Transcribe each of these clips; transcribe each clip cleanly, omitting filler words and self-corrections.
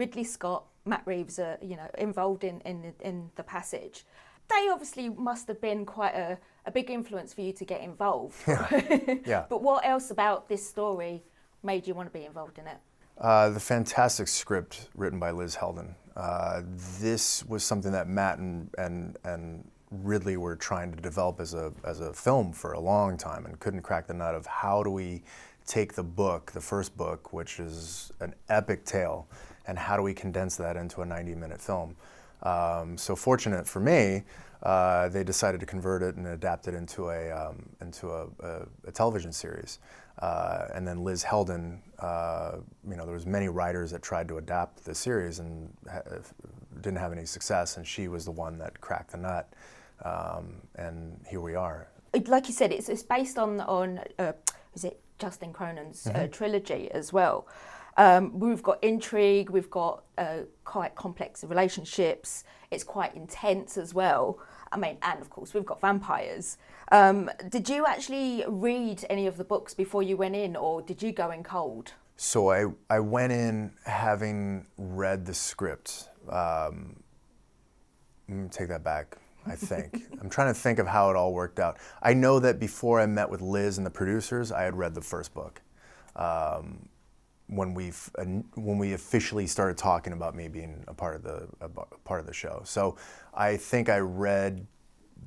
Ridley Scott, Matt Reeves are, involved in the passage. They obviously must have been quite a big influence for you to get involved. Yeah. But what else about this story made you want to be involved in it? The fantastic script written by Liz Heldon. This was something that Matt and Ridley were trying to develop as a film for a long time and couldn't crack the nut of how do we take the book, the first book, which is an epic tale, and how do we condense that into a 90-minute film. So fortunate for me, they decided to convert it and adapt it into a television series. And then Liz Heldon, there was many writers that tried to adapt the series and didn't have any success, and she was the one that cracked the nut. And here we are. Like you said, it's based on is it Justin Cronin's trilogy as well. We've got intrigue, we've got quite complex relationships, it's quite intense as well. I mean, and of course we've got vampires. Did you actually read any of the books before you went in, or did you go in cold? So I went in having read the script. Let me take that back. I think. I'm trying to think of how it all worked out. I know that before I met with Liz and the producers, I had read the first book. When we officially started talking about me being a part of the show. So I think I read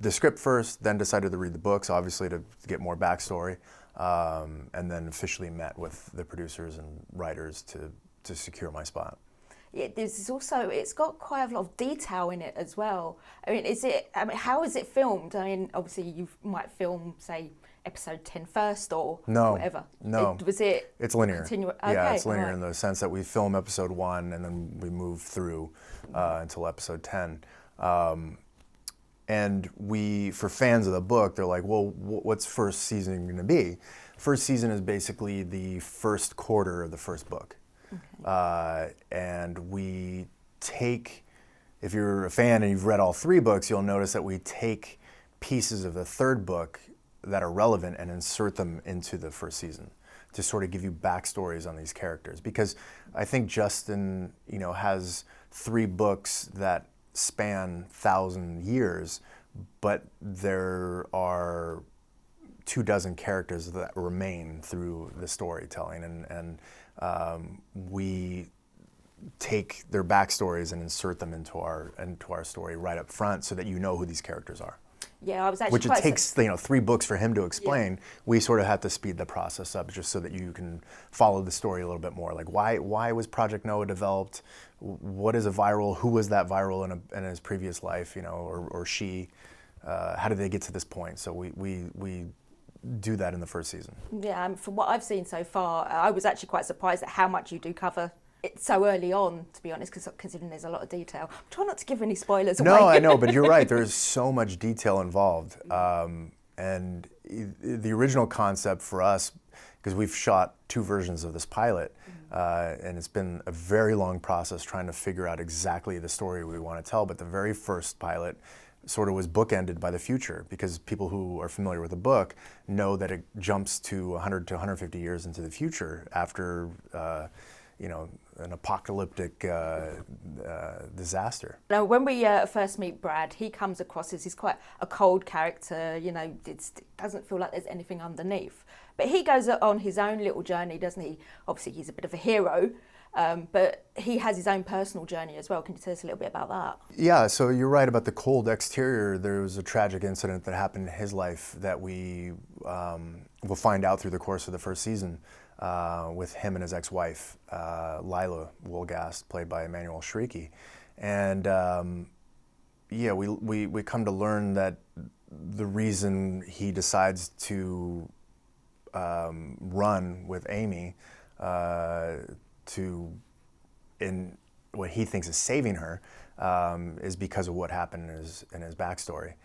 the script first, then decided to read the books, obviously to get more backstory, and then officially met with the producers and writers to secure my spot. It's got quite a lot of detail in it as well. I mean, how is it filmed? I mean, obviously you might film, say, episode 10 first or whatever. No. It's linear. Okay, it's linear in the sense that we film episode 1 and then we move through until episode 10. And for fans of the book, they're like, well, what's first season going to be? First season is basically the first quarter of the first book. Okay. And we take, if you're a fan and you've read all 3 books, you'll notice that we take pieces of the third book that are relevant and insert them into the first season to sort of give you backstories on these characters. Because I think Justin, has 3 books that span 1,000 years, but there are 24 characters that remain through the storytelling, and we take their backstories and insert them into our story right up front, so that you know who these characters are. Yeah, I was actually which it takes 3 books for him to explain. Yeah. We sort of have to speed the process up just so that you can follow the story a little bit more. Like why was Project Noah developed? What is a viral? Who was that viral in his previous life? Or she? How did they get to this point? So we do that in the first season. Yeah, from what I've seen so far, I was actually quite surprised at how much you do cover it so early on, to be honest, considering there's a lot of detail. Try not to give any spoilers away. No, I know, but you're right. There's so much detail involved. And the original concept for us, because we've shot 2 versions of this pilot, and it's been a very long process trying to figure out exactly the story we want to tell, but the very first pilot sort of was bookended by the future, because people who are familiar with the book know that it jumps to 100 to 150 years into the future after an apocalyptic disaster. Now, when we first meet Brad, he comes across as he's quite a cold character. It doesn't feel like there's anything underneath. But he goes on his own little journey, doesn't he? Obviously, he's a bit of a hero, but he has his own personal journey as well. Can you tell us a little bit about that? Yeah, so you're right about the cold exterior. There was a tragic incident that happened in his life that we will find out through the course of the first season. With him and his ex-wife, Lila Wolgast, played by Emmanuelle Chriqui. And we come to learn that the reason he decides to run with Amy in what he thinks is saving her is because of what happened in his backstory,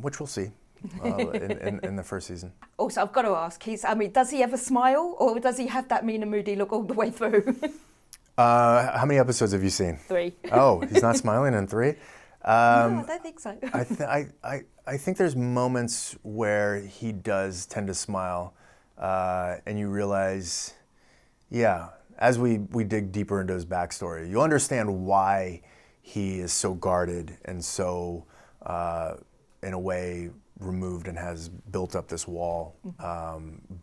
which we'll see. In the first season. Also, I've got to ask, does he ever smile, or does he have that mean and moody look all the way through? How many episodes have you seen? 3. Oh, he's not smiling in 3? No, I don't think so. I think there's moments where he does tend to smile, and you realize, yeah, as we dig deeper into his backstory, you understand why he is so guarded and so, in a way, removed and has built up this wall.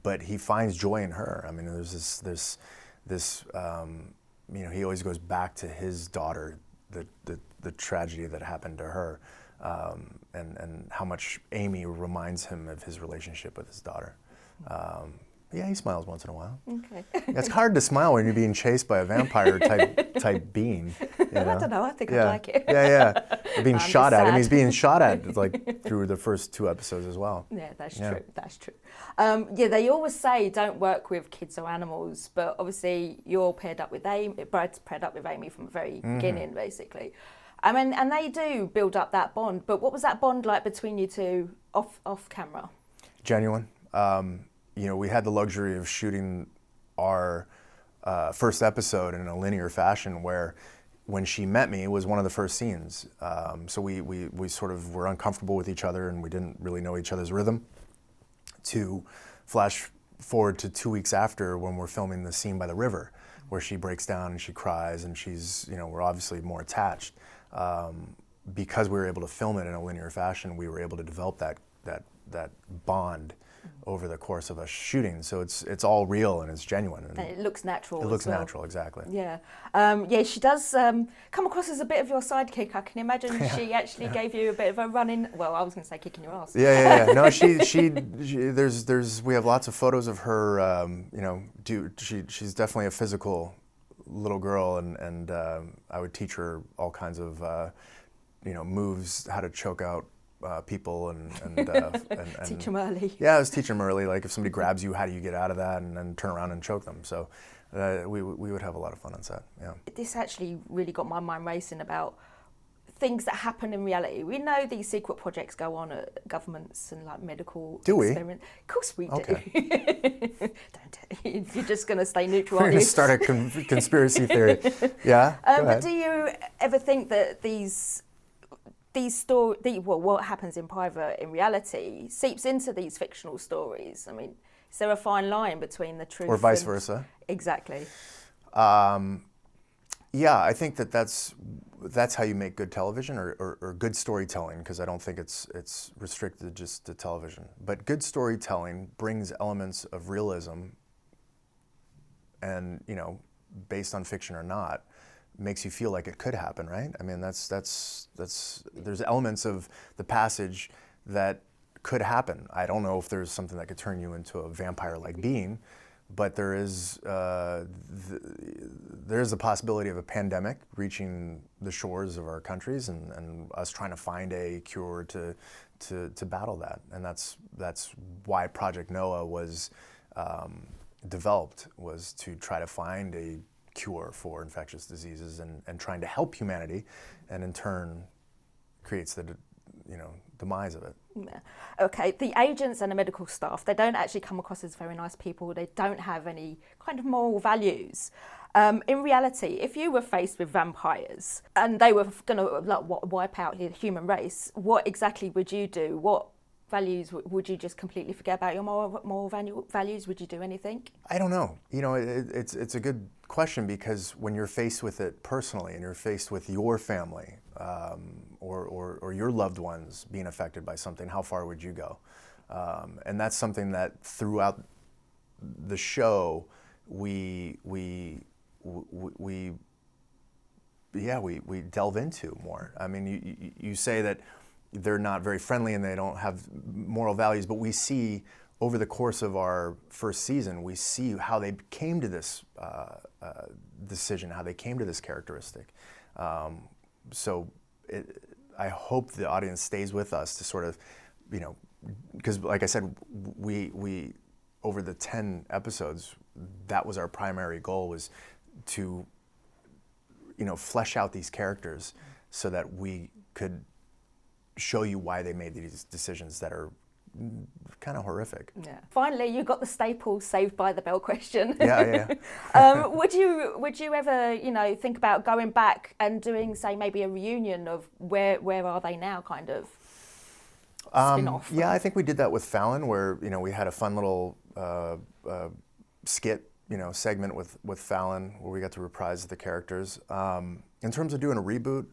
But he finds joy in her. I mean, there's this he always goes back to his daughter, the tragedy that happened to her, and how much Amy reminds him of his relationship with his daughter. Yeah, he smiles once in a while. Okay. It's hard to smile when you're being chased by a vampire type being. You know? I don't know. I think I'd like it. Yeah. Being I'm shot just at. I mean, sad. he's being shot at like through the first 2 episodes as well. Yeah, that's true. That's true. They always say don't work with kids or animals, but obviously you're paired up with Amy. Brad's paired up with Amy from the very beginning, basically. I mean, and they do build up that bond. But what was that bond like between you two off camera? Genuine. We had the luxury of shooting our first episode in a linear fashion where when she met me, it was one of the first scenes. So we sort of were uncomfortable with each other and we didn't really know each other's rhythm. To flash forward to 2 weeks after when we're filming the scene by the river where she breaks down and she cries and she's, we're obviously more attached. Because we were able to film it in a linear fashion, we were able to develop that bond over the course of us shooting. So it's all real and it's genuine. And it looks natural. It looks as well. natural, exactly. Yeah. She does come across as a bit of your sidekick. I can imagine she actually gave you a bit of a run-in. Well, I was going to say kicking your ass. Yeah. No, she there's we have lots of photos of her. She's definitely a physical little girl, and I would teach her all kinds of moves, how to choke out people and teach them early. Yeah, I was teaching them early. Like if somebody grabs you, how do you get out of that and then turn around and choke them? So we would have a lot of fun on set. Yeah. This actually really got my mind racing about things that happen in reality. We know these secret projects go on at governments and like medical experiments. Of course we do. Okay. Don't. You're just going to stay neutral. We're going to start a conspiracy theory. Yeah. But do you ever think that what happens in private in reality seeps into these fictional stories? I mean, is there a fine line between the truth or vice versa? Exactly. Yeah, I think that's how you make good television or good storytelling, because I don't think it's restricted just to television. But good storytelling brings elements of realism and, based on fiction or not, makes you feel like it could happen, right? I mean, there's elements of the passage that could happen. I don't know if there's something that could turn you into a vampire-like being, but there is the possibility of a pandemic reaching the shores of our countries and us trying to find a cure to battle that. And that's why Project Noah was developed, was to try to find a cure for infectious diseases and trying to help humanity, and in turn creates the demise of it. Yeah. Okay, the agents and the medical staff, they don't actually come across as very nice people. They don't have any kind of moral values. In reality, if you were faced with vampires and they were going to wipe out the human race, what exactly would you do? What values would you just completely forget about your moral values? Would you do anything? I don't know. It's a good question, because when you're faced with it personally and you're faced with your family or your loved ones being affected by something, how far would you go? And that's something that throughout the show we delve into more. I mean, you say that they're not very friendly and they don't have moral values, but we see over the course of our first season, we see how they came to this decision, how they came to this characteristic. So I hope the audience stays with us to sort of, because like I said, we over the 10 episodes, that was our primary goal, was to, flesh out these characters so that we could show you why they made these decisions that are kind of horrific. Yeah. Finally, you got the staple Saved by the Bell question. Yeah. Would you ever, think about going back and doing, say, maybe a reunion of where are they now, kind of spin-off? Yeah, I think we did that with Phelan, where we had a fun little skit segment with Phelan where we got to reprise the characters. In terms of doing a reboot,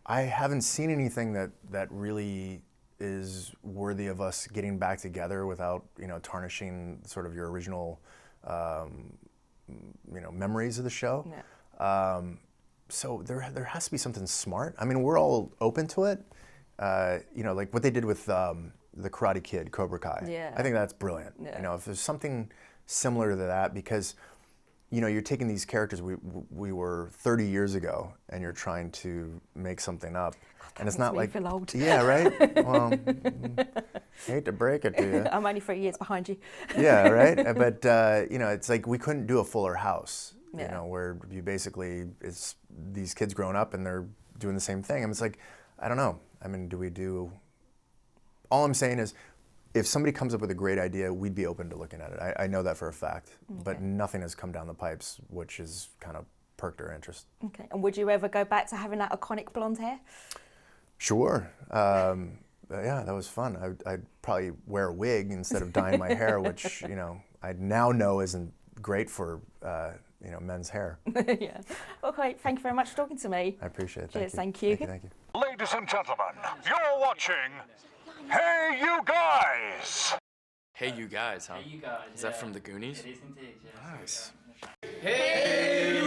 I haven't seen anything that really is worthy of us getting back together without tarnishing sort of your original memories of the show. Yeah. So there has to be something smart. I mean, we're all open to it. Like what they did with the Karate Kid, Cobra Kai. Yeah. I think that's brilliant. Yeah. If there's something similar to that, because you're taking these characters we were 30 years ago, and you're trying to make something up, and it's not like feel old. Yeah, right. Well, hate to break it to you. I'm only 3 years behind you. Yeah, right. But it's like we couldn't do a Fuller House. Yeah. Where you basically it's these kids growing up and they're doing the same thing. I mean, it's like, I don't know. I mean, all I'm saying is, if somebody comes up with a great idea, we'd be open to looking at it. I know that for a fact. Okay. But nothing has come down the pipes, which has kind of perked our interest. Okay. And would you ever go back to having that iconic blonde hair? Sure. Yeah, that was fun. I'd probably wear a wig instead of dyeing my hair, which, I now know isn't great for, men's hair. Yeah. Okay, thank you very much for talking to me. I appreciate it. Cheers, thank you. Thank you. Ladies and gentlemen, you're watching Hey You Guys! Hey You Guys, huh? Hey You Guys. Is that from the Goonies? It is indeed, yes. Nice. Hey